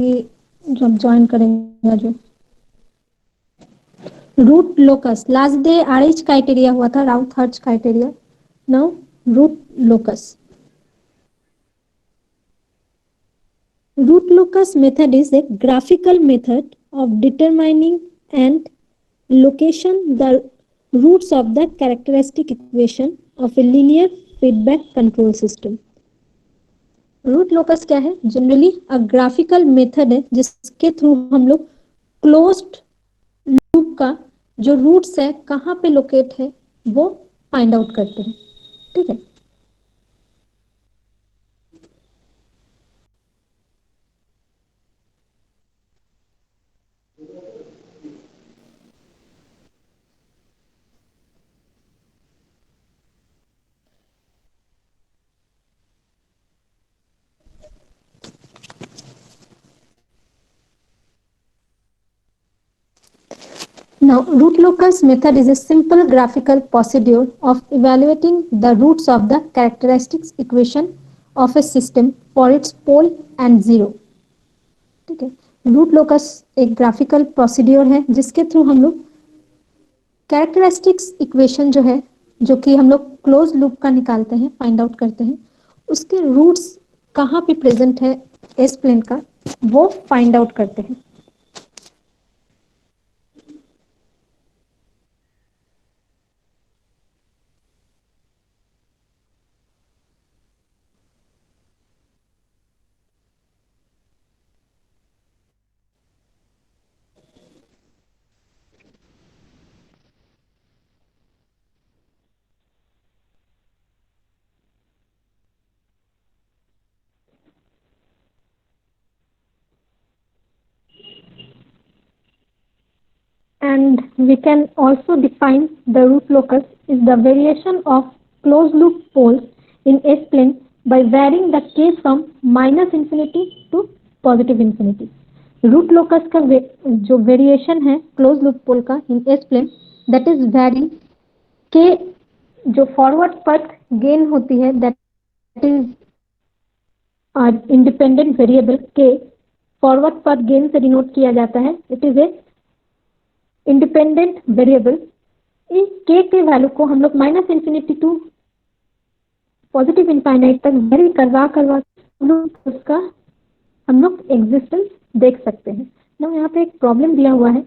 जब ज्वाइन करेंगे जो root locus last day RH criteria हुआ था, Routh Hurwitz criteria. Now root locus. Root locus method is a graphical method of determining and location the roots of the characteristic equation of a linear feedback control system. Root locus क्या है? Generally अ graphical method है जिसके through हम लोग closed loop का जो roots है कहाँ पे लोकेट है वो फाइंड आउट करते हैं. ठीक है. Now, root locus method is a simple graphical procedure of evaluating the roots of the characteristics equation of a system for its pole and zero. ठीक है. रूट लोकस एक ग्राफिकल प्रोसीड्योर है जिसके through हम लोग कैरेक्टरिस्टिक्स इक्वेशन जो है जो कि हम लोग क्लोज लूप का निकालते हैं, फाइंड आउट करते हैं, उसके रूट्स कहाँ पे प्रेजेंट है एस प्लेन का वो फाइंड आउट करते हैं. And we can also define the root locus is the variation of closed loop poles in S-plane by varying the k from minus infinity to positive infinity. Root locus का जो variation है close loop pole का in S plane that is vary K जो forward path gain होती है that is independent variable K forward path gain से denote किया जाता है. It is a independent variable. इस के वैल्यू को हम लोग minus infinity to positive infinite तक वेरी करवा उसका हम लोग एग्जिस्टेंस देख सकते हैं. ना यहाँ पे एक प्रॉब्लम दिया हुआ है.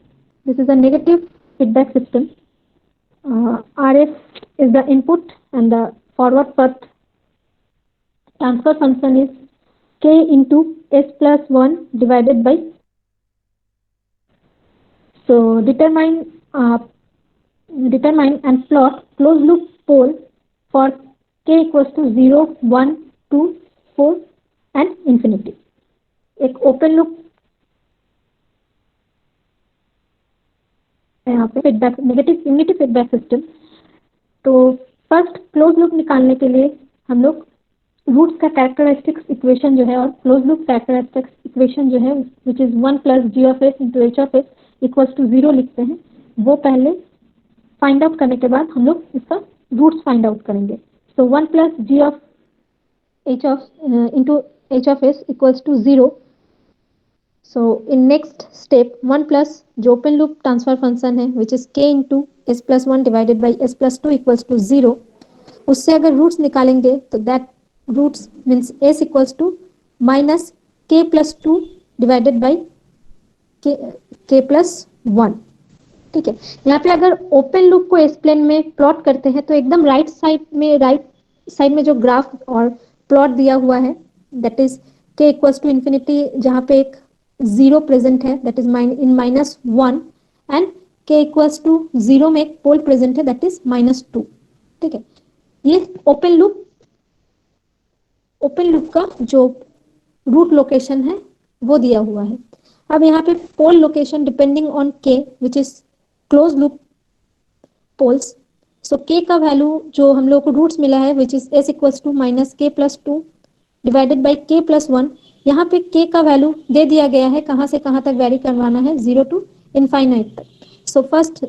This is a negative feedback system. RF is the input and the forward path transfer function is k into s plus 1 divided by. So determine and plot closed loop pole for k equals to 0, 1, 2, 4 and infinity. एक open loop यहाँ पे feedback negative unity feedback system. तो first close loop निकालने के लिए हम लोग roots का कैरेक्टरिस्टिक्स इक्वेशन जो है और क्लोज लूप कैरेक्टरिस्टिक्स इक्वेशन जो है which is 1 plus G of S into H of S equals to 0 लिखते हैं. वो पहले फाइंड आउट करने के बाद हम लोग इसका रूट्स फाइंड आउट करेंगे. So 1 plus G of H of into H of S equals to 0. So in next step 1 plus जो open loop transfer function है which is k into s plus 1 divided by s plus 2 equals to 0. उससे अगर roots निकालेंगे तो that roots means s equals to minus k plus 2 divided by k plus 1. ठीक है. यहाँ पे अगर ओपन लूप को एस प्लेन में प्लॉट करते हैं तो एकदम राइट साइड में जो ग्राफ और प्लॉट दिया हुआ है that is k equals to infinity जहाँ पे एक 0 प्रेजेंट है that is in minus 1 and k equals to 0 में एक पोल प्रेजेंट है दैट इज माइनस 2. ठीक है. ये ओपन लूप का जो रूट लोकेशन है वो दिया हुआ है. अब यहाँ पे pole location depending on k which is close loop poles. So k का वैल्यू जो हम लोग को रूट्स मिला है which is s equals to minus k plus 2 divided by k plus 1. यहाँ पे k का वैल्यू दे दिया गया है कहाँ से कहाँ तक वेरी करवाना है 0 टू इनफाइनाइट तक. So first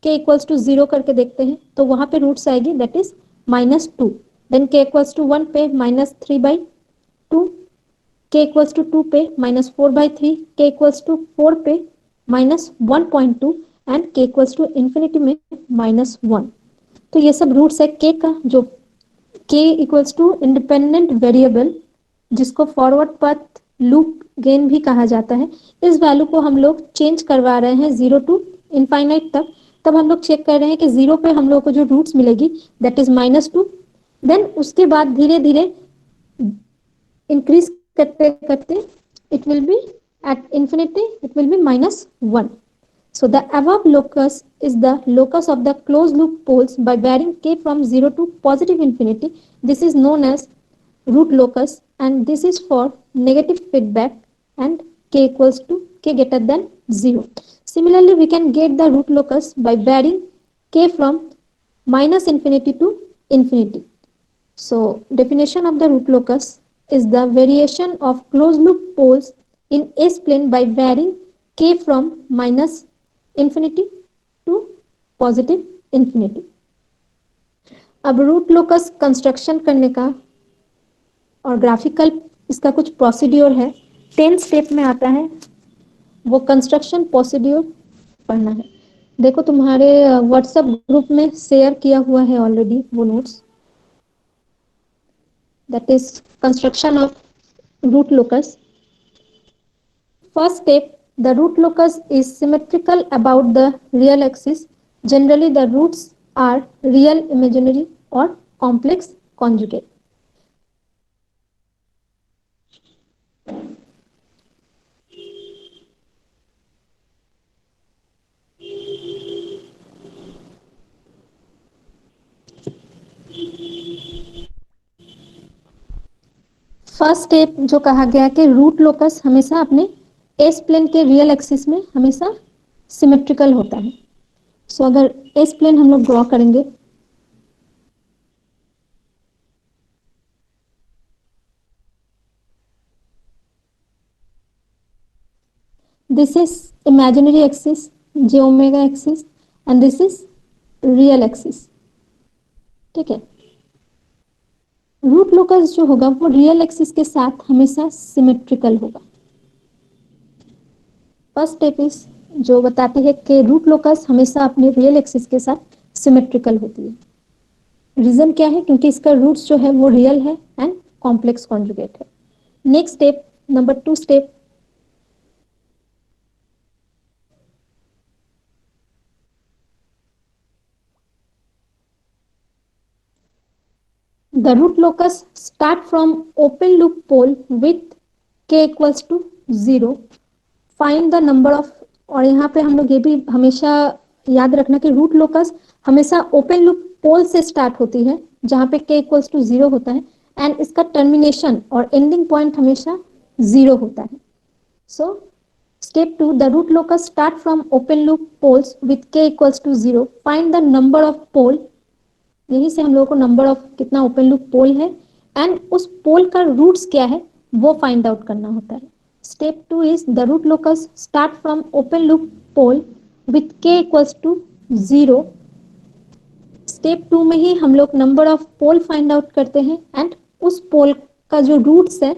k equals to 0 करके देखते हैं तो वहाँ पे रूट्स आएगी that is minus 2. Then k equals to 1 पे minus 3 by 2 k equals to 2 पे -4/3, k इक्वल्स टू 4 पे -1.2 and k equals to infinity में -1। तो ये सब रूट्स है k का, जो k equals to independent variable, जिसको फॉरवर्ड पाथ लूप गेन भी कहा जाता है। इस वैल्यू को हम लोग चेंज करवा रहे हैं 0 टू इनफाइनाइट तक। तब हम लोग चेक कर रहे हैं कि 0 पे हम लोग को जो रूट्स मिलेगी दैट इज -2, देन उसके बाद धीरे धीरे इंक्रीज करते करते it will be at infinity, it will be -1. So the above locus is the locus of the closed loop poles by varying k from 0 to positive infinity. This is known as root locus, and this is for negative feedback and k equals to k greater than 0. Similarly, we can get the root locus by varying k from -infinity to infinity. So definition of the root locus is the variation of closed loop poles in S plane by varying k from -infinity to positive infinity. अब root locus construction करने का और graphical इसका कुछ procedure है, 10 step में आता है। वो कंस्ट्रक्शन प्रोसीड्योर पढ़ना है। देखो तुम्हारे व्हाट्सएप ग्रुप में शेयर किया हुआ है ऑलरेडी वो notes, that is construction of root locus. First step, the root locus is symmetrical about the real axis. Generally the roots are real, imaginary or complex conjugate. First step जो कहा गया कि root locus हमेशा अपने S plane के real axis में हमेशा symmetrical होता है। सो अगर एस प्लेन हम लोग ड्रॉ करेंगे, this is imaginary axis j omega axis and this is real axis। ठीक है, रूट लोकस जो होगा वो रियल एक्सिस के साथ हमेशा सिमेट्रिकल होगा। फर्स्ट स्टेप इज जो बताती है कि रूट लोकस हमेशा अपने रियल एक्सिस के साथ सिमेट्रिकल होती है। रीजन क्या है? क्योंकि इसका रूट्स जो है वो रियल है एंड कॉम्प्लेक्स कॉन्जुगेट है। Next step, number 2 step, the root locus start from open loop pole with k equals to 0, find the number of, और यहाँ पे हम लोग ये भी हमेशा याद रखना कि रूट लोकस हमेशा ओपन लूप पोल से स्टार्ट होती है जहाँ पे k इक्वल्स टू 0 होता है एंड इसका टर्मिनेशन और एंडिंग पॉइंट हमेशा 0 होता है। So step 2, the root locus start from open loop poles with k equals to 0, find the number of pole, यहीं से हम लोगों को नंबर ऑफ कितना ओपन लूप पोल है एंड उस पोल का रूट्स क्या है वो फाइंड आउट करना होता है। Step 2 is the root locus start from open loop pole with k equals to 0। Step 2 में ही हम लोग number of pole find out करते हैं एंड उस पोल का जो रूट्स है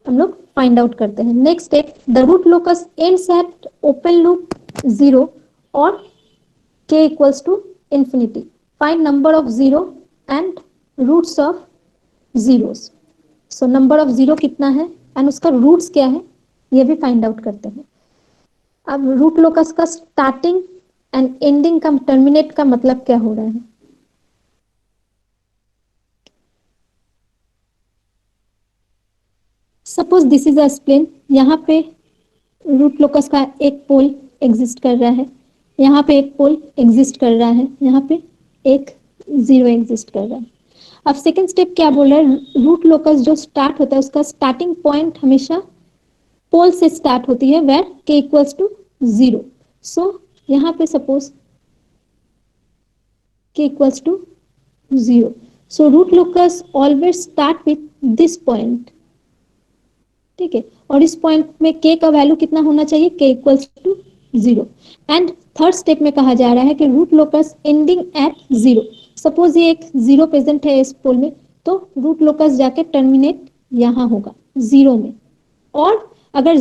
हम लोग फाइंड आउट करते हैं। Next step, the root locus ends at open loop 0 और k equals to infinity, find number of 0 and roots of zeros। so number of 0 कितना है एंड उसका रूट्स क्या है ये भी फाइंड आउट करते हैं। अब रूट लोकस का स्टार्टिंग एंड एंडिंग का टर्मिनेट का मतलब क्या हो रहा है? Suppose this is a spleen, यहाँ पे रूट लोकस का एक पोल एग्जिस्ट कर रहा है, यहाँ पे एक पोल एग्जिस्ट कर रहा है, यहाँ पे एक 0 एग्जिस्ट कर रहा है। अब सेकेंड स्टेप क्या बोल रहा है? रूट लोकस जो स्टार्ट होता है उसका स्टार्टिंग पॉइंट हमेशा पोल से स्टार्ट होती है where k equals to 0। So यहाँ पे suppose k equals to 0, so root locus always start with this point. ठीक है, और इस पॉइंट में k का वैल्यू कितना होना चाहिए? k equals to 0। And third step में कहा जा रहा है कि root locus ending at 0, suppose ये एक 0 प्रेजेंट है इस पोल में, तो रूट लोकस जाके टर्मिनेट यहाँ होगा जीरो में। और अगर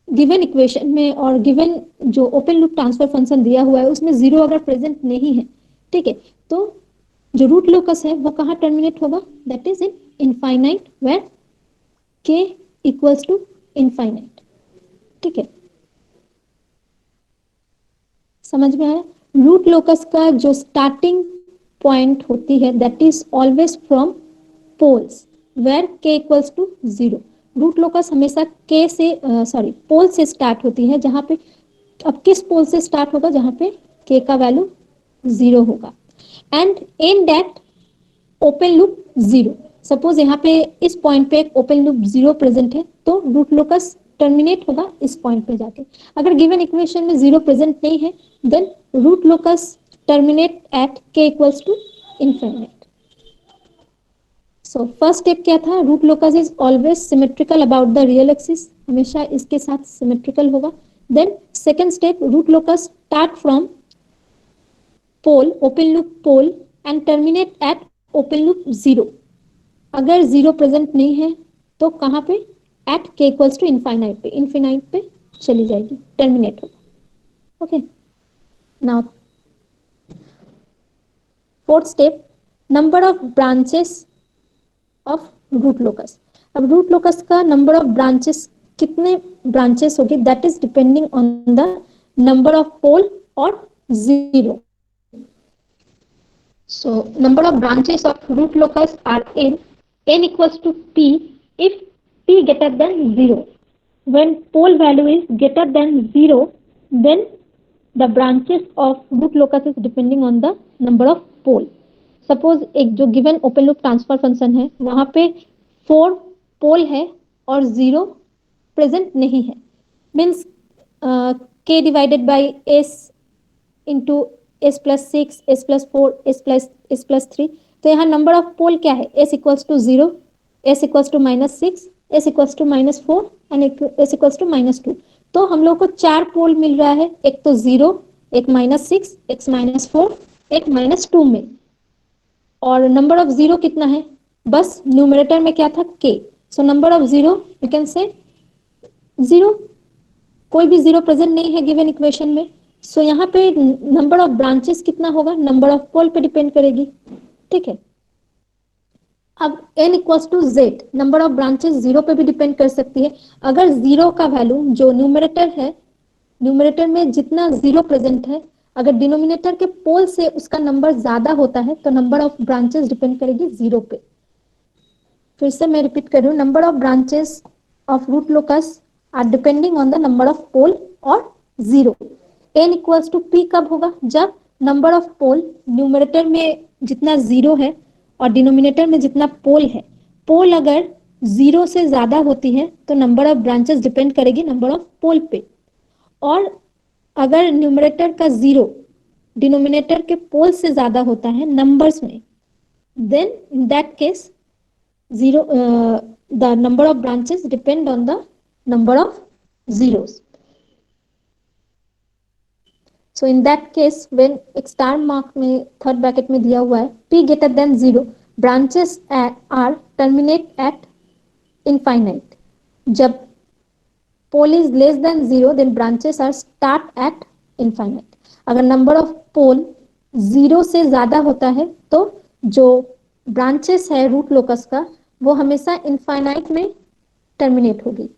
गिवन इक्वेशन में और गिवन जो ओपन लूप ट्रांसफर फंक्शन दिया हुआ है उसमें जीरो अगर प्रेजेंट नहीं है, ठीक है, तो जो रूट लोकस है वो कहाँ टर्मिनेट होगा, that is in infinite where K equals to infinite. ठीक है, समझ में आया। रूट लोकस का जो स्टार्टिंग पॉइंट होती है that is always from poles where K equals to zero. Root locus हमेशा के से पोल से स्टार्ट होती है, जहां पे अब किस पोल से स्टार्ट होगा, जहां पे के का वैल्यू जीरो होगा and in that open loop zero. Suppose यहाँ पे इस पॉइंट पे एक ओपन लूप जीरो प्रेजेंट है तो रूट लोकस टर्मिनेट होगा इस पॉइंट पे जाके। अगर गिवन इक्वेशन में जीरो प्रेजेंट नहीं है then root locus terminate at K equals to infinite. So first step क्या था, root locus is always symmetrical about the real axis, हमेशा इसके साथ सिमेट्रिकल होगा। Then second step, root locus start from pole open loop pole and terminate at open loop zero. अगर zero present नहीं है तो कहाँ पे, eight K equals to infinite पे चली जाएगी, टर्मिनेट होगा। Okay, now fourth step, number of branches of root locus. अब रूट लोकस का नंबर ऑफ ब्रांचेस, कितने ब्रांचेस होगी, that is depending on the number of pole और zero. So number of branches of root locus are n equals to p if p greater than 0. When pole value is greater than 0, then the branches of root locus is depending on the number of pole. Suppose एक जो given open loop transfer function है वहाँ पे 4 pole है और 0 present नहीं है, means k divided by s into S plus six, S plus four, S plus three. तो यहाँ नंबर ऑफ पोल क्या है, S equals to zero, S equals to minus six, S equals to minus four and S equals to minus two. तो हम लोग को 4 पोल मिल रहा है, एक तो जीरो, एक माइनस सिक्स, एक माइनस फोर, एक माइनस टू में। और नंबर ऑफ जीरो कितना है, बस न्यूमरेटर में क्या था, के। सो number of zero you can say zero, कोई भी जीरो प्रेजेंट नहीं है गिवन इक्वेशन में। सो यहाँ पे नंबर ऑफ ब्रांचेस कितना होगा, नंबर ऑफ पोल पे डिपेंड करेगी। ठीक है, अब n equals to Z, number of branches zero पे भी डिपेंड कर सकती है। अगर जीरो का वैल्यू जो न्यूमरेटर है, न्यूमरेटर में जितना जीरो प्रेजेंट है, अगर डिनोमिनेटर के पोल से उसका नंबर ज्यादा होता है तो नंबर ऑफ ब्रांचेस डिपेंड करेगी जीरो पे। फिर से मैं रिपीट कर रही हूँ, number of branches of root locus are depending on the number of pole और zero. n equals to p कब होगा, जब नंबर ऑफ पोल न्यूमरेटर में जितना जीरो है और डिनोमिनेटर में जितना पोल है, पोल अगर जीरो से ज्यादा होती है तो नंबर ऑफ ब्रांचेस डिपेंड करेगी नंबर ऑफ पोल पे। और अगर न्यूमरेटर का जीरो डिनोमिनेटर के पोल से ज्यादा होता है नंबर्स में, then in that case zero the number of branches depend on the number of zeros. So in that case when एक स्टार मार्क में थर्ड ब्रैकेट में दिया हुआ है p greater than zero, branches are terminate at infinite. जब pole is less than zero then branches are start at infinite. अगर number of pole zero से ज्यादा होता है तो जो ब्रांचेस है रूट लोकस का वो हमेशा इनफाइनाइट में टर्मिनेट होगी।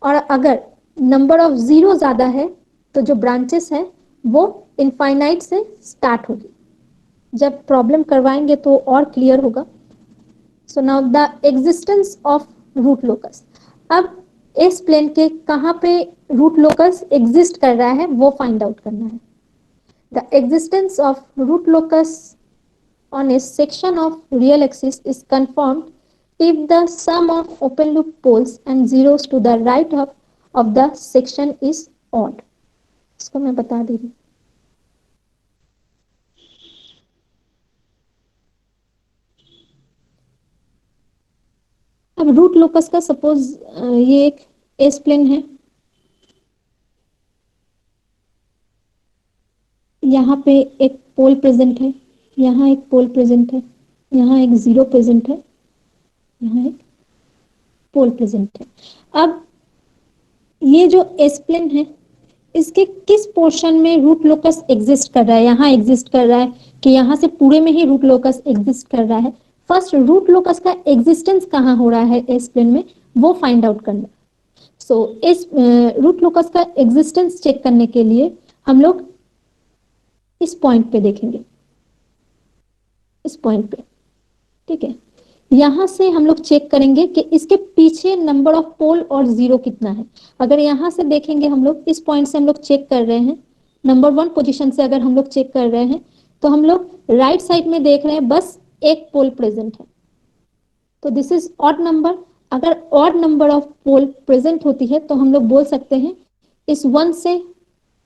और अगर नंबर ऑफ जीरो ज्यादा है तो जो ब्रांचेस है वो इनफाइनाइट से स्टार्ट होगी। जब प्रॉब्लम करवाएंगे तो और क्लियर होगा। So now the existence of root locus. अब इस प्लेन के कहाँ पे रूट लोकस एग्जिस्ट कर रहा है वो फाइंड आउट करना है। The existence of root locus on a section of real axis is confirmed if the sum of open loop poles and zeros to the right of the section is odd. इसको मैं बता दे रही। अब root locus का suppose ये एक S plane है, यहाँ पे एक पोल प्रेजेंट है, यहाँ एक पोल प्रेजेंट है, यहाँ एक जीरो प्रेजेंट है, यहाँ एक पोल प्रेजेंट है। अब ये जो एस प्लेन है इसके किस पोर्शन में रूट लोकस एग्जिस्ट कर रहा है, यहाँ एग्जिस्ट कर रहा है कि यहाँ से पूरे में ही रूट लोकस एग्जिस्ट कर रहा है। फर्स्ट रूट लोकस का एग्जिस्टेंस कहाँ हो रहा है एस प्लेन में, वो फाइंड आउट करना। सो इस रूट लोकस का एग्जिस्टेंस चेक करने के लिए हम लोग इस पॉइंट पे देखेंगे, इस पॉइंट पे, ठीक है। यहां से हम लोग चेक करेंगे कि इसके पीछे नंबर ऑफ पोल और जीरो कितना है। अगर यहां से देखेंगे हम लोग, इस पॉइंट से हम लोग चेक कर रहे हैं, नंबर 1 पोजीशन से अगर हम लोग चेक कर रहे हैं तो हम लोग राइट साइड में देख रहे हैं बस एक पोल प्रेजेंट है, तो दिस इज ऑड नंबर। अगर odd number of pole present होती है तो हम लोग बोल सकते हैं इस 1 से,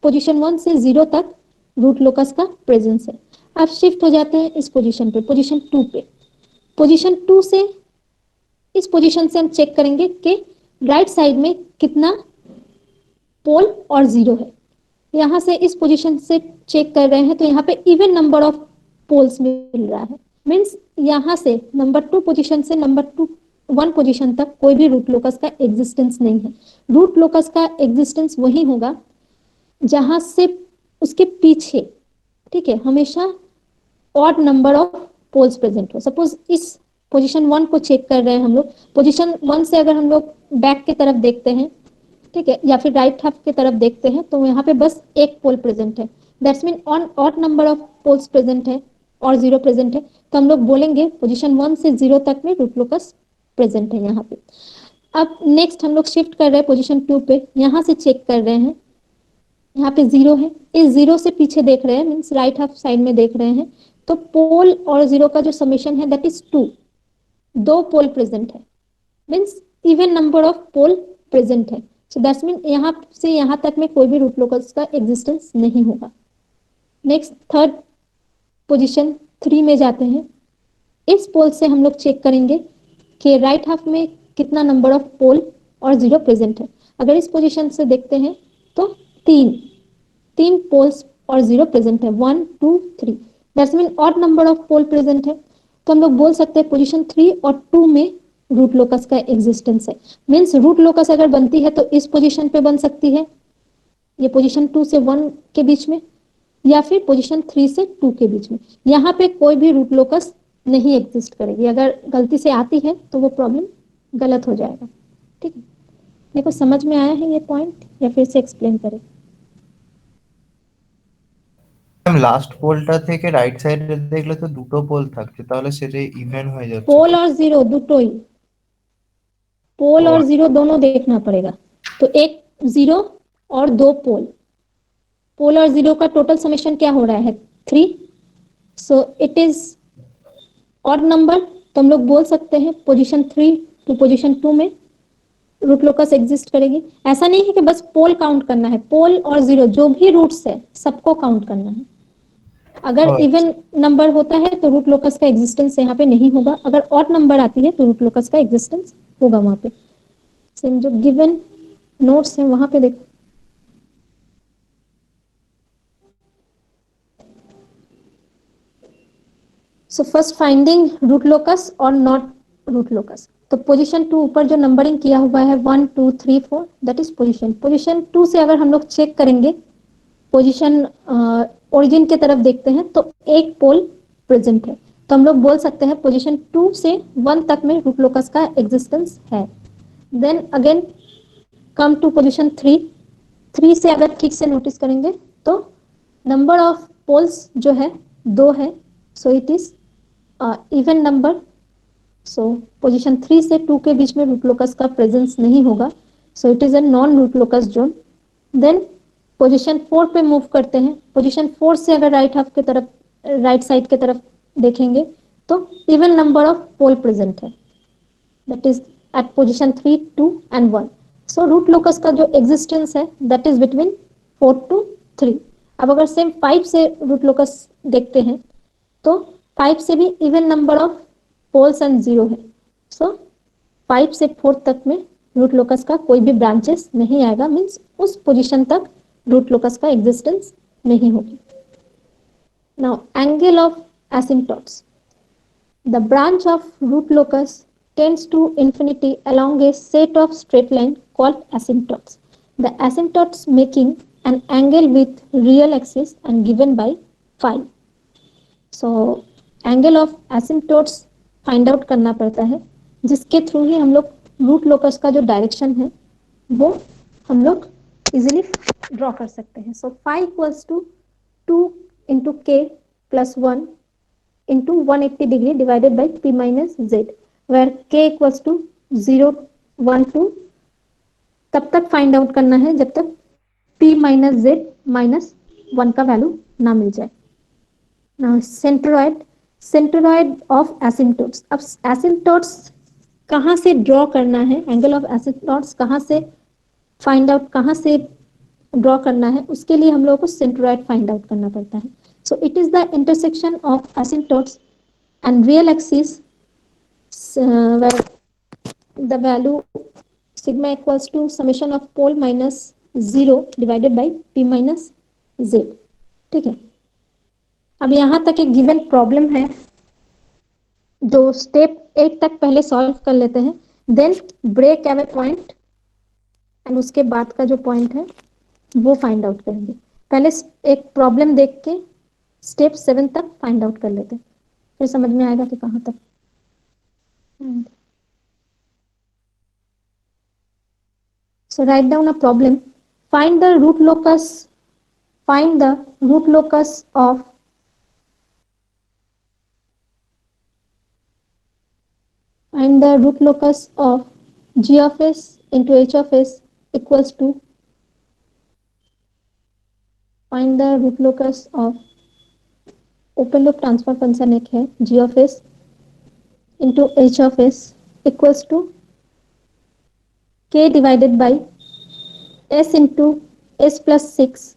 पोजीशन 1 से 0 तक रूट लोकस का प्रेजेंस है। अब शिफ्ट हो जाते हैं इस पोजीशन पे, पोजीशन 2 पे। पोजीशन 2 से, इस पोजीशन से हम चेक करेंगे कि राइट साइड में कितना पोल और जीरो है। यहां से इस पोजीशन से चेक कर रहे हैं तो यहाँ पे इवन नंबर ऑफ पोल्स मिल रहा है, मीन्स यहां से नंबर 2 पोजीशन से नंबर 1 पोजीशन तक कोई भी रूट लोकस का एग्जिस्टेंस नहीं है। रूट लोकस का एग्जिस्टेंस वही होगा जहां से उसके पीछे, ठीक है, हमेशा odd number of poles present हो। सपोज इस पोजीशन 1 को चेक कर रहे हैं हम लोग, पोजीशन 1 से अगर हम लोग बैक की तरफ देखते हैं, ठीक है, या फिर राइट हाफ की तरफ देखते हैं तो यहाँ पे बस एक पोल प्रेजेंट है, that's mean on odd number of poles present है और जीरो प्रेजेंट है, तो हम लोग बोलेंगे पोजीशन 1 से 0 तक में रूट लोकस प्रेजेंट है यहाँ पे। अब नेक्स्ट हम लोग शिफ्ट कर रहे हैं पोजीशन 2 पे, यहाँ से चेक कर रहे हैं, यहाँ पे 0 है, इस 0 से पीछे देख रहे हैं, मीन्स राइट हाफ साइड में देख रहे हैं, तो पोल और 0 का जो समेशन है दैट इज 2, 2 पोल प्रेजेंट है, means even number of pole present है। सो दैट्स मीन यहाँ से यहाँ तक में कोई भी रूट लोकस का एग्जिस्टेंस नहीं होगा। नेक्स्ट थर्ड पोजीशन 3 में जाते हैं। इस पोल से हम लोग चेक करेंगे कि राइट हाफ में कितना नंबर ऑफ पोल और 0 प्रेजेंट है। अगर इस पोजीशन से देखते हैं तो 3 पोल्स और 0 प्रेजेंट है, 1 2 3, that's mean odd number of pole present है। तो हम लोग बोल सकते हैं पोजीशन 3 और 2 में रूट लोकस का एग्जिस्टेंस है, मीन्स रूट लोकस अगर बनती है तो इस पोजीशन पे बन सकती है, ये पोजीशन 2 से 1 के बीच में, या फिर पोजीशन 3 से 2 के बीच में। यहाँ पे कोई भी रूट लोकस नहीं एग्जिस्ट करेगी, अगर गलती से आती है तो वो प्रॉब्लम गलत हो जाएगा, ठीक है। मेरे को समझ में आया है ये पॉइंट या फिर से एक्सप्लेन करें? লাস্ট পোলটা থেকে রাইট সাইডে দেখলে তো দুটো পোল থাকছে, তাহলে সেটা ইভেন হয়ে যাচ্ছে पोल তো। और जीरो दुटो ही, पोल ও और जीरो दोनों देखना पड़ेगा। तो एक जीरो और 2 पोल, पोल और जीरो का टोटल समेशन क्या हो रहा है 3, सो इट इज ऑड नंबर। तो हम लोग बोल सकते हैं पोजीशन 3 टू पोजीशन 2 में रूट लोकस एग्जिस्ट करेगी। ऐसा नहीं है कि बस पोल काउंट करना है, पोल और जीरो जो भी रूट्स है सबको काउंट करना है। अगर আচ্ছা, इवन नंबर होता है तो रूट लोकस का एग्जिस्टेंस यहाँ पे नहीं होगा, अगर ऑड नंबर आती है तो रूट लोकस का एग्जिस्टेंस होगा वहां पे। सेम जो गिवन नोट्स है वहां पे देखो। So first finding root locus और नॉट रूट लोकस। तो पोजीशन 2 ऊपर जो नंबरिंग किया हुआ है 1 2 3 4, दैट इज पोजीशन। पोजीशन 2 से अगर हम लोग चेक करेंगे, पोजीशन ओरिजिन की तरफ देखते हैं तो एक पोल प्रेजेंट है, तो हम लोग बोल सकते हैं पोजीशन 2 से 1 तक में रूट लोकस का एग्जिस्टेंस है। Then again come to position 3, 3 से अगर ठीक से नोटिस करेंगे तो नंबर ऑफ पोल्स जो है 2 है, सो it is even number. So position 3 से 2 के बीच में रूट लोकस का प्रेजेंस नहीं होगा, so it is a non root locus zone. Then position 4 पे मूव करते हैं। पोजीशन 4 से अगर राइट हाफ की तरफ, राइट साइड की तरफ देखेंगे तो even number of pole present है, that is at position 3 2 and 1। So root locus का जो एग्जिस्टेंस है दैट इज बिटवीन 4 to 3। अब अगर सेम 5 से रूट लोकस देखते हैं तो 5 से भी even number of poles and 0 है, सो 5 से 4 तक में रूट लोकस का कोई भी ब्रांचेस नहीं आएगा, मीन्स उस पोजीशन तक रूट लोकस का एग्जिस्टेंस नहीं होगी। Now angle of asymptotes, the branch of root locus tends to infinity along a set of straight line called asymptotes. The asymptotes making an angle with real axis and given by phi. So angle of asymptotes find out करना पड़ता है, जिसके through ही हम लोग root locus का जो direction है वो हम लोग इजिली ड्रॉ कर सकते हैं. So phi equals to 2 into K plus 1 into 180 degree divided by p minus z, where k equals to 0, 1, 2. तब तक फाइंड आउट करना है जब तक p माइनस z माइनस 1 का वैल्यू ना मिल जाए. Now centroid of asymptotes. अब एसिम्प्टोट्स कहाँ से ड्रॉ करना है, एंगल ऑफ एसिम्प्टोट्स कहाँ से फाइंड आउट, कहाँ से ड्रॉ करना है, उसके लिए हम लोगों को सेंट्रोइड फाइंड आउट करना पड़ता है. सो it is the intersection of asymptotes and real axis, where the value sigma equals to summation of pole minus 0 divided by p minus z. ठीक है. अब यहाँ तक एक गिवन प्रॉब्लम है जो स्टेप 8 तक पहले सॉल्व कर लेते हैं, देन ब्रेक एवे पॉइंट एंड उसके बाद का जो पॉइंट है वो फाइंड आउट करेंगे. पहले एक प्रॉब्लम देख के स्टेप 7 तक फाइंड आउट कर लेते हैं, फिर समझ में आएगा कि कहाँ तक. So write down a problem. Find the root locus. Find the root locus of g of s into h of s equals to. Find the root locus of open loop transfer function एक है g of s into h of s equals to k divided by s into s plus 6,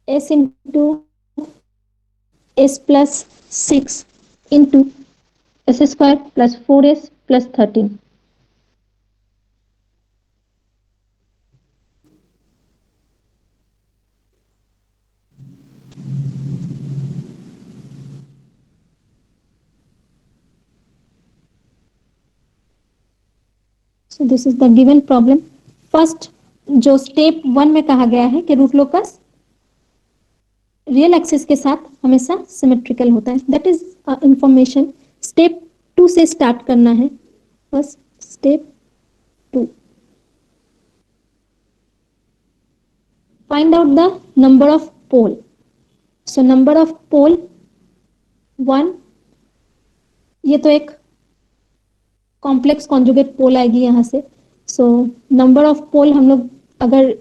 s into s plus 6 into s square plus 4s plus 13. So this is the given problem. First जो step 1 में कहा गया है कि root locus real axis के साथ हमेशा symmetrical होता है, दैट इज इंफॉर्मेशन. स्टेप 2 से स्टार्ट करना है. First step 2, find out the number of pole. So number of pole 1, ये तो एक कॉम्प्लेक्स कॉन्जुगेट पोल आएगी यहाँ से. सो नंबर ऑफ पोल हम लोग अगर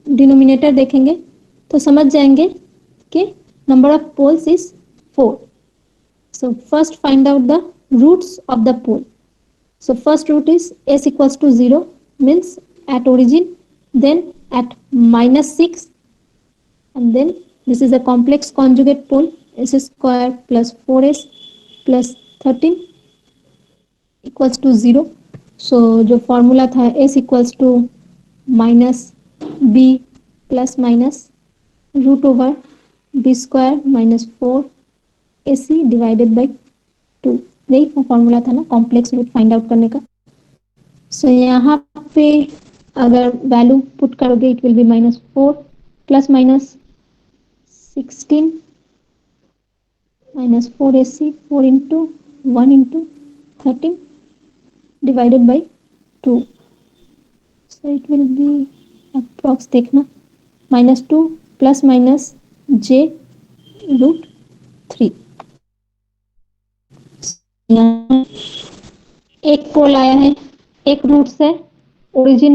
डिनोमिनेटर देखेंगे तो समझ जाएंगे कि number of poles is 4. So first find out the roots of the pole. So first root is s equals to 0 means at origin, then at -6, and then this is a complex conjugate pole, s square plus 4s plus 13 equals to 0. So जो formula था s equals to minus B plus minus root over B square minus 4 AC divided by 2. यही formula था ना complex root find out करने का. सो यहाँ पे अगर वैल्यू पुट करोगे it will B -4 plus minus 16 -4 AC 4 into 1 into 13 divided by 2. So it will be approx देखना -2 plus minus j root 3. यहाँ एक पोल आया है एक रूट से origin,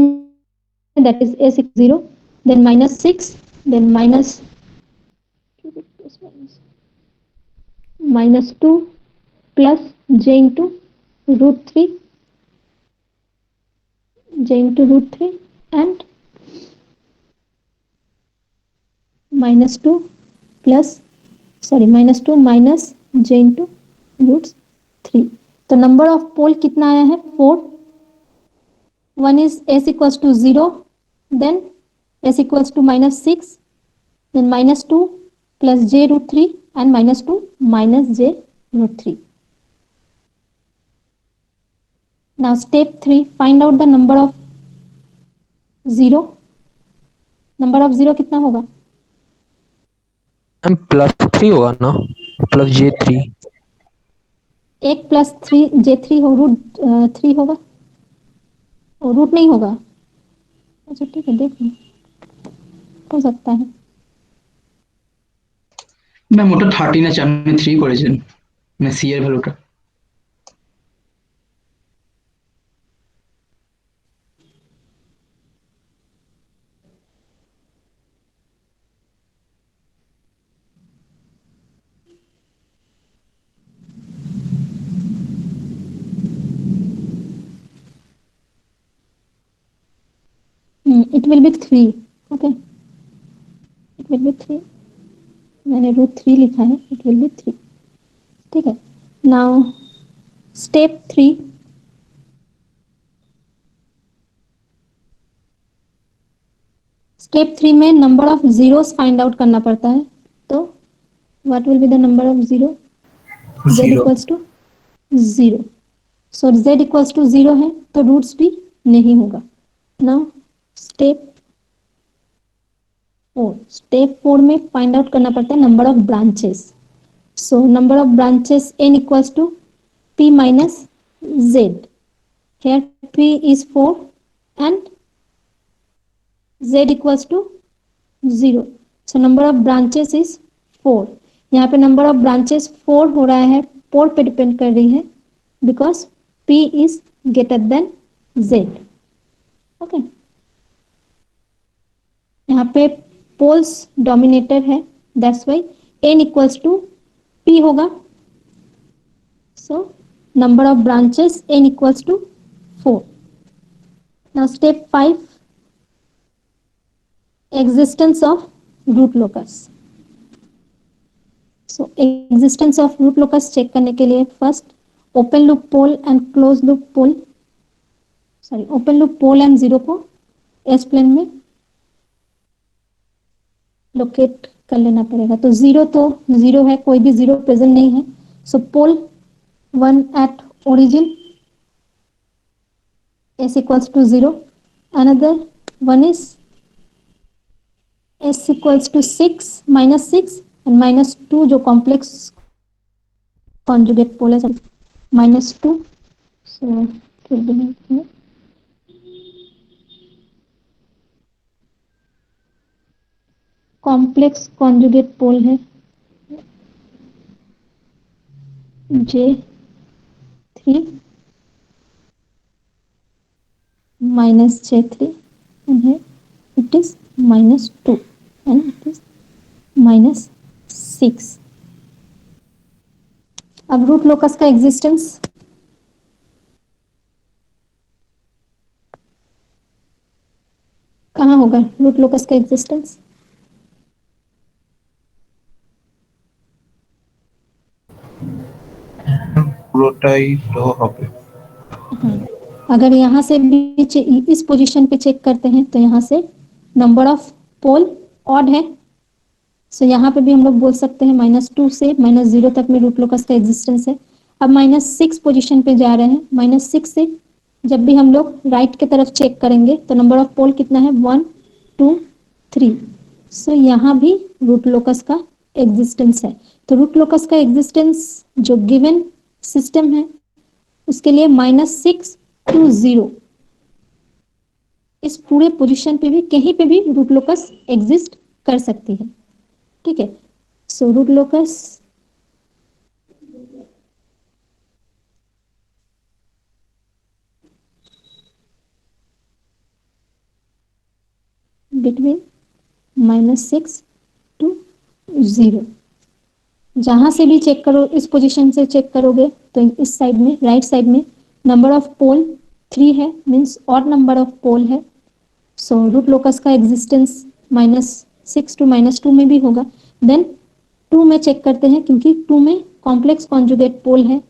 that is s 0, then -6, then -2 plus j into root 3, j into root 3 and -2 minus j into root 3. तो number of पोल कितना आया है 4. One is s equals to 0, then s equals to -6, then -2 plus j root 3 and -2 minus j root 3. Now step 3, find out the number of zero. Number of zero कितना होगा? Ma'am +3 होगा ना, +J3। एक plus three J3 हो, root 3 होगा, और root नहीं होगा। अच्छा ठीक है, देख लो, हो सकता है। ম্যাম ওটা 13 আছে, আপনি 3 করেছেন, মানে সি এর ভ্যালুটা। It will B 3। Okay, it will B 3। मैंने रूट 3 लिखा है, इट विल बी 3। ठीक है, नाउ स्टेप 3, स्टेप 3 में number of zeros find out करना पड़ता है। तो what will be the number of zero? z zero. Equals to 0। So z equals to 0 है तो रूट्स भी नहीं होगा। नाउ स्टेप 4, स्टेप 4 में फाइंड आउट करना पड़ता है number of branches. So number of branches n equals to p minus z। Here p is 4 and z equals to 0. So number of branches is 4। यहाँ पे number of branches 4 हो रहा है, 4 पे डिपेंड कर रही है, because p is greater than z। Okay, यहाँ पे पोल्स डोमिनेटर है, that's why n equals to p होगा। So number of branches n equals to 4। Now step 5, existence of root locus। So existence of root locus check करने के लिए first open loop pole and close loop pole, sorry open loop pole and zero को S plane में locate कर लेना पड़ेगा। तो zero तो जीरो है, कोई भी जीरो प्रेजेंट नहीं है। So pole 1 at origin S equals to 0, another one is S equals to 6 -6 and -2 जो कॉम्प्लेक्स कॉन्जुगेट पोल है, -2। सो कॉम्प्लेक्स कॉन्जुगेट पोल है J3 -J3 and here it is -2 and it is -6। अब root locus का existence कहाँ होगा? Root locus का existence পুরোটাই লো হবে। हाँ, अगर यहाँ से भी इस पोजीशन पे चेक करते हैं तो यहाँ से नंबर ऑफ पोल ऑड है। सो यहाँ पे भी हम लोग बोल सकते हैं -2 से -0 तक में रूट लोकस का एग्जिस्टेंस है। अब -6 पोजीशन पे जा रहे हैं, -6 से जब भी हम लोग राइट की तरफ चेक करेंगे तो नंबर ऑफ पोल कितना है? 1 2 3। सो यहाँ भी रूट लोकस का एग्जिस्टेंस है। तो रूट लोकस का एग्जिस्टेंस जो गिवन सिस्टम है उसके लिए -6 to 0 इस पूरे पोजीशन पे भी कहीं पे भी रूट लोकस एग्जिस्ट कर सकती है। ठीक है, so root locus between -6 to 0। जहां से भी चेक करो, इस पोजीशन से चेक करोगे तो इस साइड में, राइट साइड में नंबर ऑफ पोल 3 है, मीन्स ऑड नंबर ऑफ पोल है। सो रूट लोकस का एग्जिस्टेंस -6 to -2 में भी होगा। देन 2 में चेक करते हैं क्योंकि 2 में कॉम्प्लेक्स कॉन्जुगेट पोल है।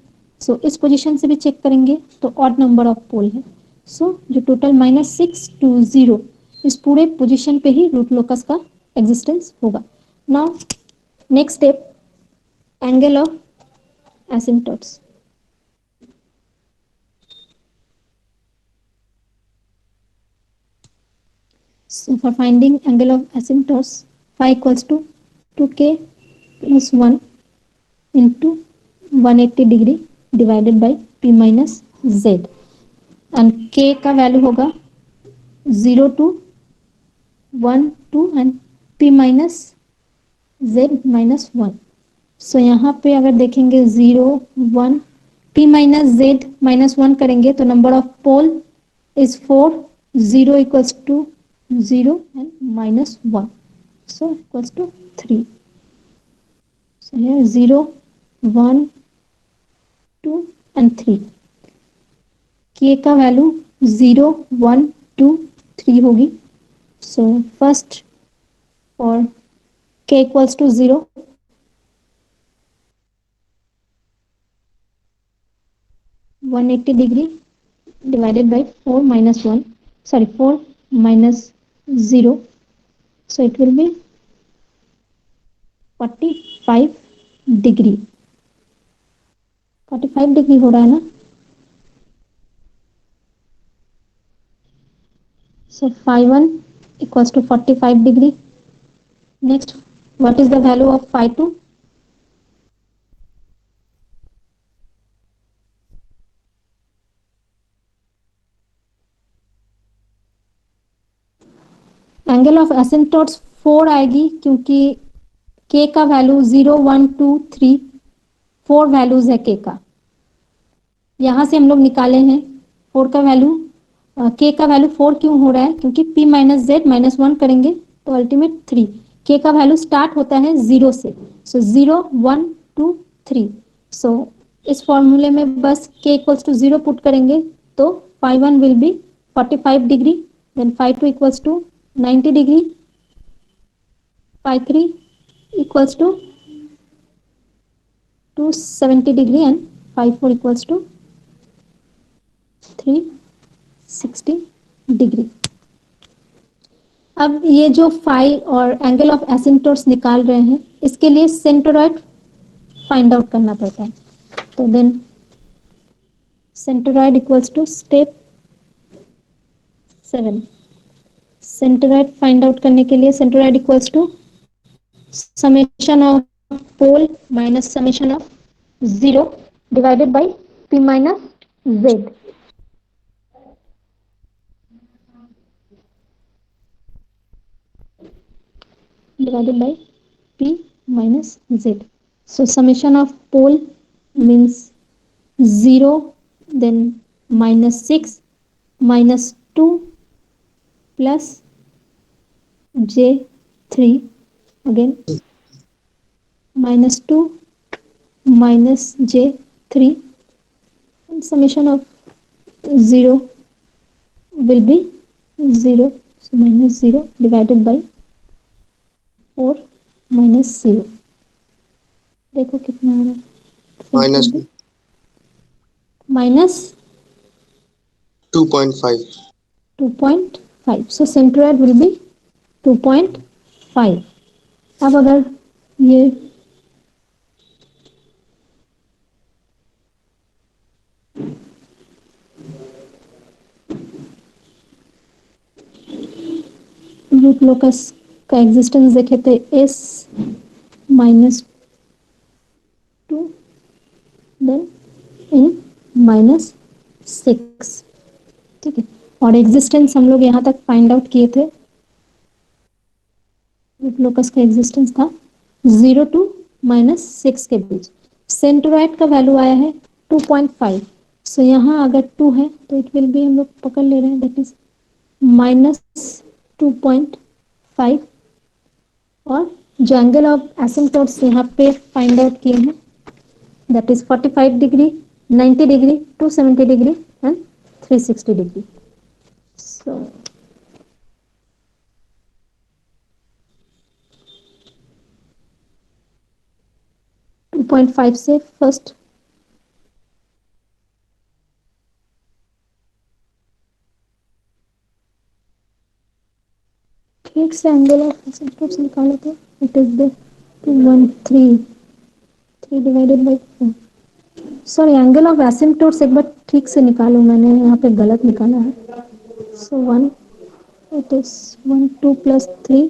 सो इस पोजीशन से भी चेक करेंगे तो ऑड नंबर ऑफ पोल है। सो जो टोटल -6 to 0 इस पूरे पोजीशन पे ही रूट लोकस का एग्जिस्टेंस होगा। Now next step, angle of asymptotes. So for finding angle of asymptotes, phi equals to 2k plus 1 into 180 degree divided by p minus z, and k का value होगा 0 to 1 2 and p minus z minus 1. सो यहाँ पे अगर देखेंगे 0 1 p minus z minus 1 करेंगे तो number of pole is 4, 0 equals to 0 and minus 1, so equals to 3. So here 0 1 2 and 3. k का value 0 1 2 3 होगी. So first for k equals to 0, (180 degree) divided by 4 minus 1, sorry 4 minus 0, so it will be 45 degree. 45 degree हो रहा है ना. So phi 1 equals to 45 degree. Next, what is the value of phi 2? Angle of asymptotes 4 आएगी क्योंकि k का value 0 1 2 3 4 values है k का. यहाँ से हम लोग निकाले हैं 4 का वैल्यू. k का वैल्यू 4 क्यों हो रहा है? क्योंकि p माइनस z माइनस 1 करेंगे तो अल्टीमेट 3. k का वैल्यू स्टार्ट होता है 0 से, सो 0 1 2 3. सो इस फॉर्मूले में बस k इक्वल्स टू 0 पुट करेंगे तो phi 1 will be 45 degree, then phi 2 equals to 90 degree, phi 3 equals to 270 degree and phi 4 equals to 360 degree. अब ये जो phi और एंगल ऑफ एसिम्पटोट्स निकाल रहे हैं इसके लिए सेंटरोइड फाइंड आउट करना पड़ता है. तो then centroid equals to step 7. Centroid find out करने के लिए centroid equals to summation of pole minus summation of 0 divided by p minus z. Divided by p minus z. So summation of pole means 0, then minus 6 minus 2 plus j3, again minus 2 minus j3, and summation of 0 will be 0, so minus 0 divided by 4 minus 0. देखो कितना आ रहा है. minus 2.5. 2.5. so centroid will be 2.5. अब अगर ये root locus का existence देखे तो s minus 2 then in minus 6. ठीक है, और एग्जिस्टेंस हम लोग यहाँ तक फाइंड आउट किए थे. रूट लोकस का एग्जिस्टेंस था 0 to -6 के बीच. सेंटरोइड का वैल्यू आया है 2.5. सो यहाँ अगर 2 है तो इट विल बी, हम लोग पकड़ ले रहे हैं, दैट इज -2.5. और जो एंगल ऑफ एसिम्पटोट्स यहाँ पे फाइंड आउट किए हैं that is 45 degree, 90 degree, 270 degree and 360 degree. So 2.5 से फर्स्ट ठीक से एंगल ऑफ एसिम्पटोट्स निकालो तो it is the 3 divided by 4. Sorry, angle of asymptotes एक बार ठीक से निकालो, मैंने यहाँ पे गलत निकाला है. सो 180 that is 1 2 plus 3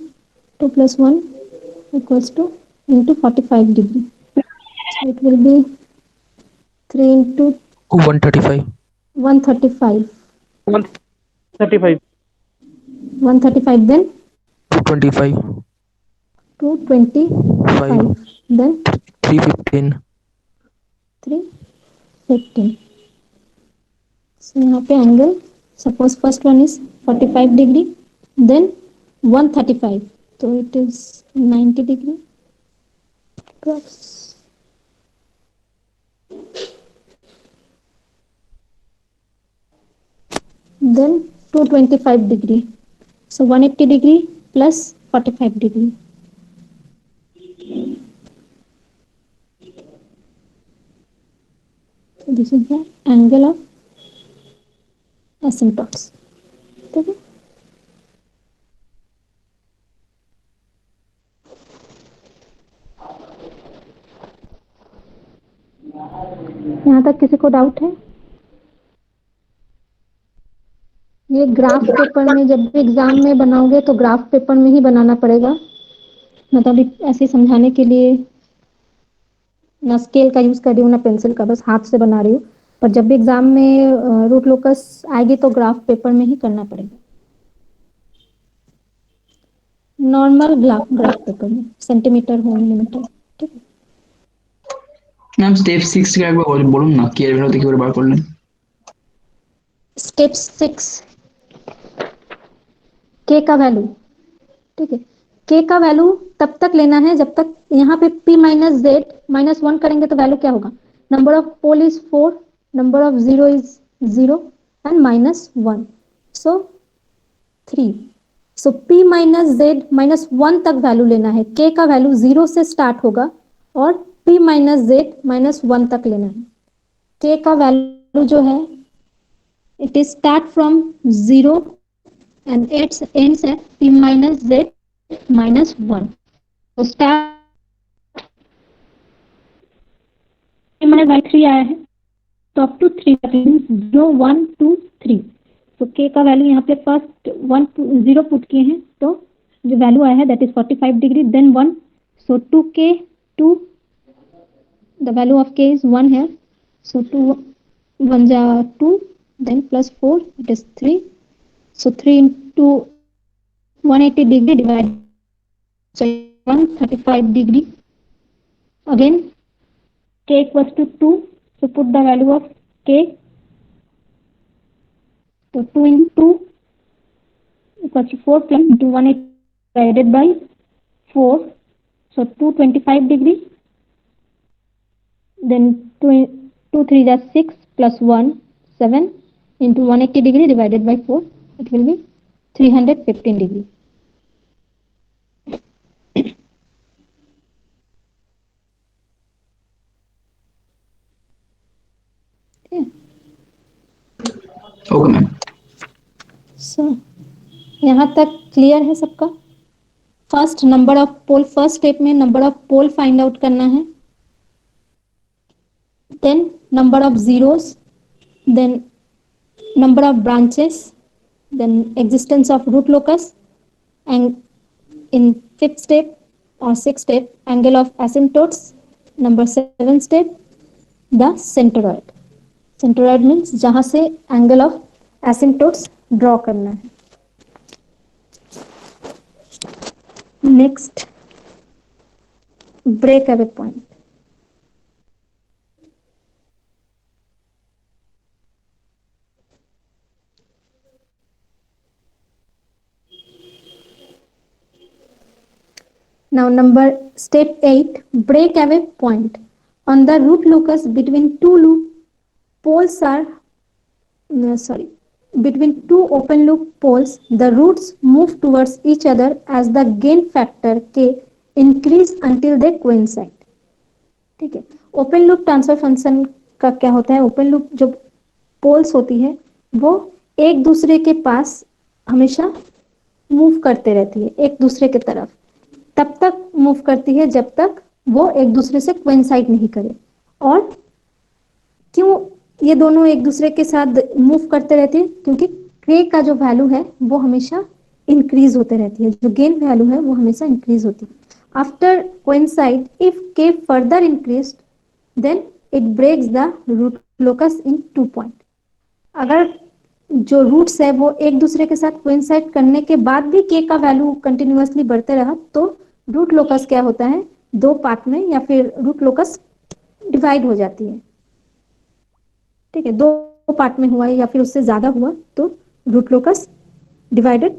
2 plus 1 equals to into 45 degree. So it will be 3 into 135. 135. 135. 135, then 225. 225, 5. then 315. 315. So यहाँ पे angle suppose first one is 45 degree, then 135, तो it is 90 degree plus then 225 degree. So 180 degree plus 45 degree. So this is the angle of asymptotes. ठीक है, यहाँ तक किसी को doubt है? ये ग्राफ पेपर में जब भी एग्जाम में बनाओगे तो ग्राफ पेपर में ही बनाना पड़ेगा, मतलब ऐसे समझाने के लिए ना स्केल का यूज कर रही हूँ ना पेंसिल का, बस हाथ से बना रही हूँ। पर जब भी एग्जाम में रूट लोकस आएगी तो ग्राफ पेपर में ही करना पड़ेगा, नॉर्मल ग्राफ पेपर में, सेंटीमीटर हो मिलीमीटर। ठीक है, ম্যাম স্টেপ 6 কে একবার বলুন না, কি এর ভ্যালু থেকে বার করলেন? स्टेप 6 के का वैल्यू। ठीक है, के का वैल्यू तब तक लेना है जब तक यहाँ पे p माइनस जेड माइनस 1 करेंगे तो वैल्यू क्या होगा, number of pole is 4, number of zero is 0 and minus 1, so 3। So p minus Z minus 1 तक वैल्यू लेना है, k का वैल्यू 0 से स्टार्ट होगा और p माइनस जेड माइनस 1 तक लेना है। k का वैल्यू जो है it is start from 0 and it ends at p minus z minus 1. So start p minus by 3 आया है तो up to 3 means 0 1 2 3। तो k का वैल्यू यहाँ पे फर्स्ट 0 पुट किए हैं तो जो वैल्यू आया है that is 45 degree, then 1, so 2k 2, the value of k is 1 here, so 2 1 ja 2, then plus 4 it is 3, so 3 into 180 degree divided, so 135 degree. Again k equals to 2, so put the value of k, so 2 into 2 equals to 4 plus into 180 divided by 4, so 225 degree, then 2 3 is 6 plus 1 7 into 180 degree divided by 4, it will be 315 degree. Okay ma'am. So यहाँ तक clear है सबका? First number of pole, first step में number of pole find out करना है, then number of zeros, then number of branches, then existence of root locus, and in fifth step or sixth step angle of asymptotes, number 7 step the centroid. Centroid means जहां से angle of asymptotes draw करना है। next breakaway point। Now number step 8, breakaway point. On the root locus between two loop poles are between two open loop poles, the roots move towards each other as the gain factor k increase until they coincide. ठीक है, open loop transfer function का क्या होता है, open loop जो poles होती है वो एक दूसरे के पास हमेशा मूव करते रहती है, एक दूसरे की तरफ तब तक मूव करती है जब तक वो एक दूसरे से कोइंसाइड नहीं करे। और क्यों ये दोनों एक दूसरे के साथ मूव करते रहते हैं, क्योंकि k का जो वैल्यू है वो हमेशा इंक्रीज होते रहती है, जो गेन वैल्यू है वो हमेशा इंक्रीज होती है। आफ्टर कोइंसाइड इफ के further increase then it breaks the root locus in 2 point. अगर जो रूट्स है वो एक दूसरे के साथ कोइंसाइड करने के बाद भी के का वैल्यू कंटिन्यूअसली बढ़ते रहा तो रूट लोकस क्या होता है, 2 पार्ट में या फिर रूट लोकस डिवाइड हो जाती है। ठीक है, 2 पार्ट में हुआ है या फिर उससे ज्यादा हुआ तो root locus divided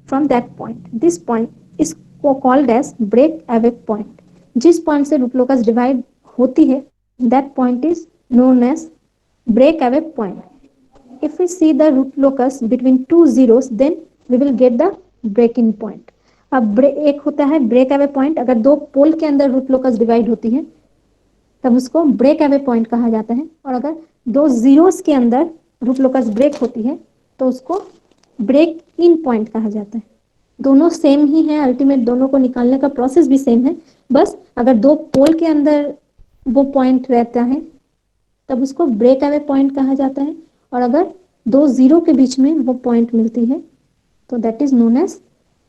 from that point. This point is called as break away point. जिस पॉइंट से रूट लोकस डिवाइड होती है that point is known as break away point. If we see the root locus between two zeros, then we will get the break-in point. अब एक होता है break away point, अगर 2 पोल के अंदर रूट लोकस डिवाइड होती है तब उसको ब्रेक अवे पॉइंट कहा जाता है, और अगर 2 जीरोस के अंदर रूट लोकस ब्रेक होती है तो उसको ब्रेक इन पॉइंट कहा जाता है। दोनों सेम ही है, अल्टीमेट दोनों को निकालने का प्रोसेस भी सेम है, बस अगर 2 पोल के अंदर वो पॉइंट रहता है तब उसको ब्रेक अवे पॉइंट कहा जाता है, और अगर 2 जीरो के बीच में वो पॉइंट मिलती है तो that is known as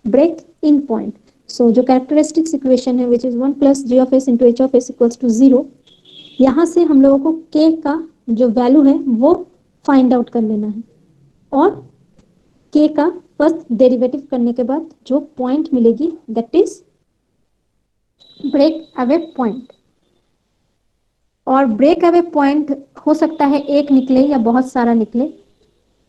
break in point. So जो कैरेक्टरिस्टिक्स इक्वेशन है which is 1 plus G of S into H of S equals to 0, यहाँ से हम लोगों को के का जो वैल्यू है वो फाइंड आउट कर लेना है, और के का फर्स्ट डेरिवेटिव करने के बाद जो पॉइंट मिलेगी that is break away point. और ब्रेक अवे पॉइंट हो सकता है एक निकले या बहुत सारा निकले।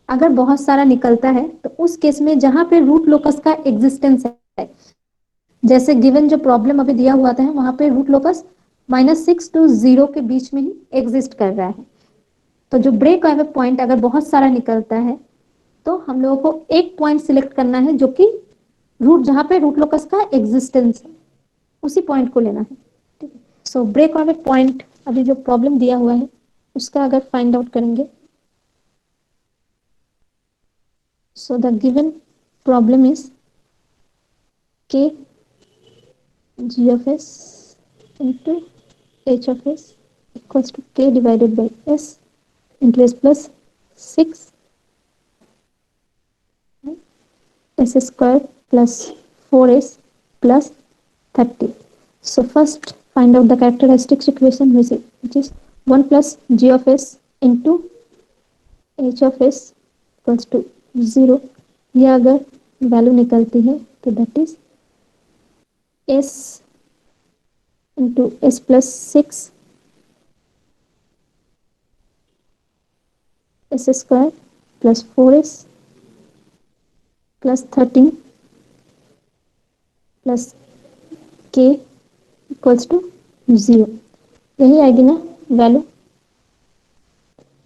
अगर बहुत सारा निकलता है तो उस केस में जहां पे रूट लोकस का एग्जिस्टेंस है, जैसे गिवन जो प्रॉब्लम अभी दिया हुआ था वहां पे रूट लोकस -6 to 0 के बीच में ही एग्जिस्ट कर रहा है, तो जो ब्रेक अवे पॉइंट अगर बहुत सारा निकलता है तो हम लोगों को एक पॉइंट सिलेक्ट करना है जो कि रूट जहां पे रूट लोकस का एग्जिस्टेंस है उसी पॉइंट को लेना है। ठीक है, सो ब्रेक अवे पॉइंट अभी जो प्रॉब्लम दिया हुआ है उसका अगर फाइंड आउट करेंगे, so the given problem is K G of S into H of S equals to K divided by S into S plus 6 S square plus 4s plus 30. So first find out the characteristics equation which is 1 plus g of s into h of s equals to 0. यह अगर value निकलती है तो that is s into S plus 6 S square plus 4s plus 13 plus के equals to 0। यही आएगी ना value.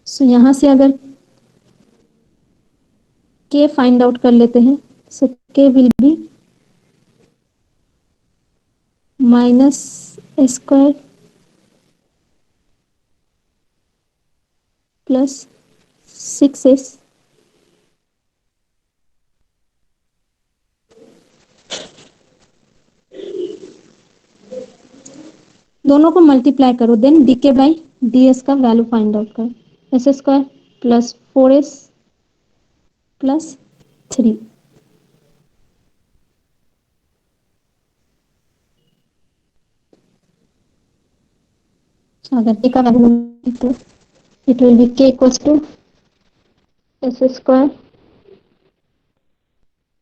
सो यहाँ से अगर के फाइंड आउट कर लेते हैं, so K will be minus square plus 6s दोनों को मल्टीप्लाई करो, then D K by D S का वैल्यू फाइंड आउट करो। S square plus 4s plus 3। अगर के का वैल्यू तो it will be K equals to S square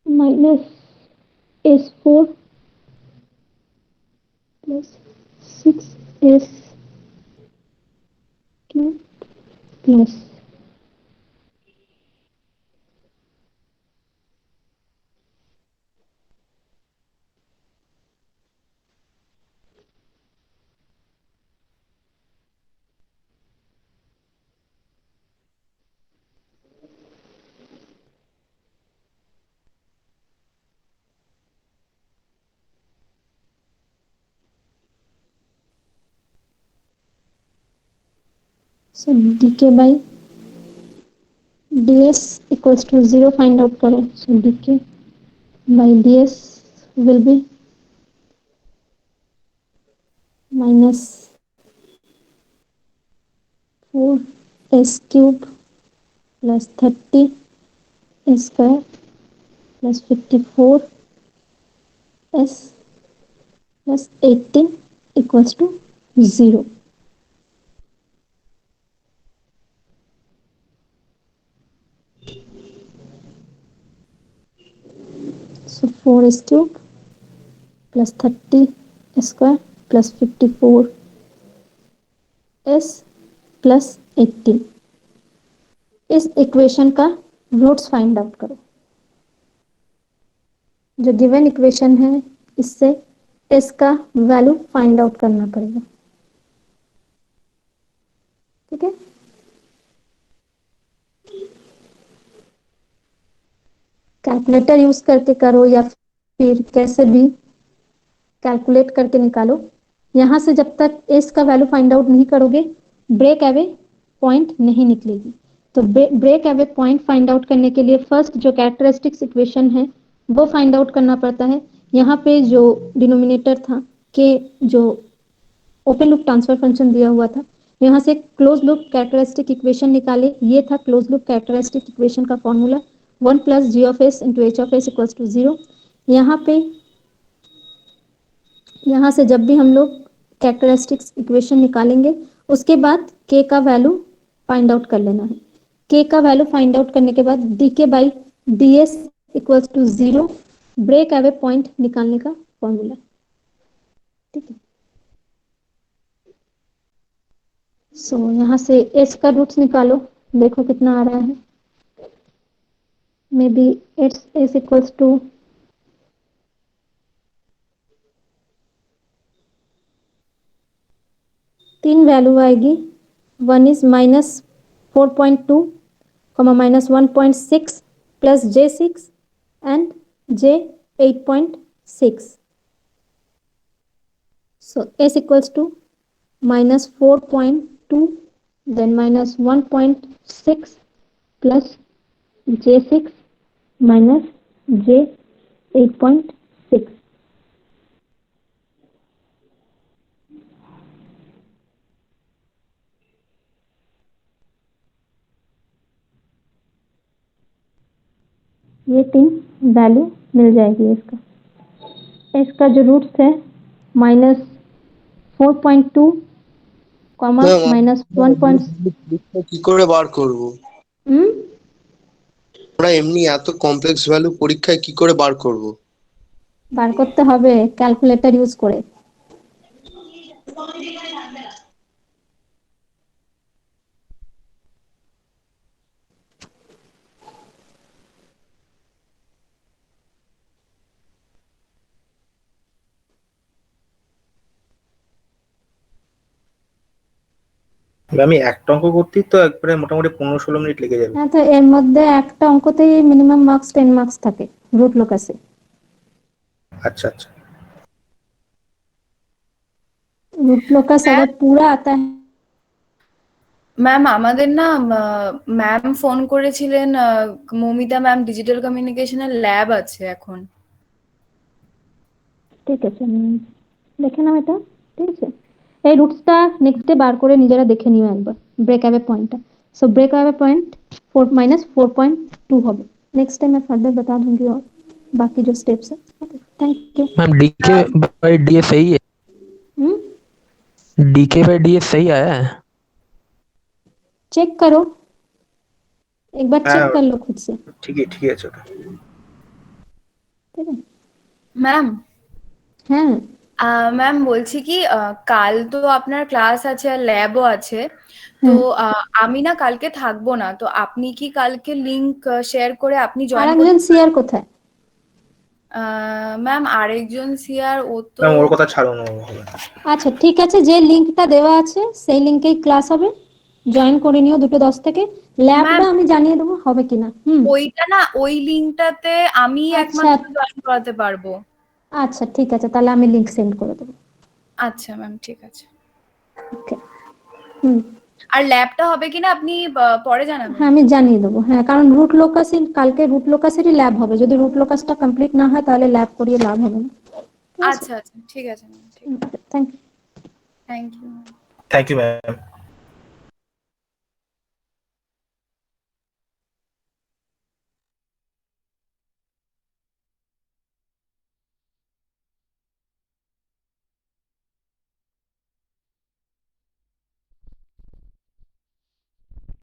minus s4 plus 6s cube plus so D K by D S equals to 0 find out करो। So D K by D S will be minus 4s cube plus 30 square plus 54s plus 18 equals to 0. So 4s cube plus 30 square plus 54s plus 18. इस equation का roots find out करो। जो given equation है इससे s का value find out करना पड़ेगा। ठीक है, कैलकुलेटर यूज करके करो या फिर कैसे भी कैलकुलेट करके निकालो। यहां से जब तक s का वैल्यू फाइंड आउट नहीं करोगे ब्रेक अवे पॉइंट नहीं निकलेगी। तो break away point find out करने के लिए फर्स्ट जो कैरेक्टरिस्टिक्स इक्वेशन है वो फाइंड आउट करना पड़ता है। यहाँ पे जो डिनोमिनेटर था के जो ओपन लूप ट्रांसफर फंक्शन दिया हुआ था, यहाँ से क्लोज लूप कैरेक्टरिस्टिक इक्वेशन निकाले। ये था क्लोज लूप कैरेक्टरिस्टिक इक्वेशन का formula 1 plus G of S into H of S equals to 0। यहाँ से जब भी हम लोग कैरेक्टरिस्टिक्स इक्वेशन निकालेंगे उसके बाद k का वैल्यू फाइंड आउट कर लेना है। k का वैल्यू फाइंड आउट करने के बाद dk by ds equals to 0 break away point निकालने का फॉर्मूला। ठीक है, सो यहाँ से s का रूट्स निकालो, देखो कितना आ रहा है। May be s equals to 3 value आएगी। 1 is -4.2, -1.6 plus J6 and J8.6। So s equals to -4.2 then -1.6 plus J6 minus J8.6। ये 3 वैल्यू मिल जाएगी इसका जो रूट्स है -4.2, -1. কি করে বার করব? আমরা এমনি এত কমপ্লেক্স ভ্যালু পরীক্ষায় কি করে বার করব? বার করতে হবে ক্যালকুলেটর ইউজ করে। আমি একটা অঙ্ক করতেই তো একবারে মোটামুটি 15-16 মিনিট লেগে যাবে। হ্যাঁ, তো এর মধ্যে একটা অঙ্কতেই মিনিমাম মার্কস 10 মার্কস থাকে रूट लोकस से। अच्छा अच्छा, रूट लोकस अगर पूरा आता है। ম্যাম আমাদের না ম্যাম ফোন করেছিলেন, মমিতা ম্যাম ডিজিটাল কমিউনিকেশনের ল্যাব আছে এখন। ঠিক আছে, দেখে নাও এটা। ঠিক আছে, এই রুটসটা নেক্সট ডে বার করে নিজেরা দেখে নিও একবার break away point. So break away point 4 -4.2 হবে। नेक्स्ट टाइम मैं फर्दर बता दूंगी और बाकी जो स्टेप्स है। Thank you ma'am. D K by D S सही है? डीके बाय डीएस सही आया है? चेक करो एक बार, चेक कर लो खुद से। ठीक है चलो। ठीक है ম্যাম। হ্যাঁ ম্যাম বলছি কি কাল তো আপনার ক্লাস আছে আর ল্যাবও আছে, তো আমি না কালকে থাকবো না, তো আপনি কি কালকে লিংক শেয়ার করে আপনি জয়েন আরেকজন সিআর কোথায়? ম্যাম আরেকজন সিআর ও তো ম্যাম ওর কথা ছাড়ুন, হবে। আচ্ছা ঠিক আছে, যে লিংকটা দেওয়া আছে সেই লিংকেই ক্লাস হবে, জয়েন করে নিও 2:10 থেকে। ল্যাবটা আমি জানিয়ে দেবো হবে কিনা। ওইটা না, ওই লিংকটাতে আমি একমাত্র জয়েন করাতে পারবো। আচ্ছা ঠিক আছে, তাহলে আমি লিংক সেন্ড করে দেবো। আচ্ছা ম্যাম ঠিক আছে। ওকে। আর ল্যাবটা হবে কিনা আপনি পরে জানাবেন। হ্যাঁ আমি জানিয়ে দেবো। হ্যাঁ, কারণ রুট লোকাসের কালকে রুট লোকাসেরই ল্যাব হবে। যদি রুট লোকাসটা কমপ্লিট না হয় তাহলে ল্যাব করিয়ে লাভ হবে না। আচ্ছা আচ্ছা ঠিক আছে ma'am. Thank you. Thank you. Thank you ma'am.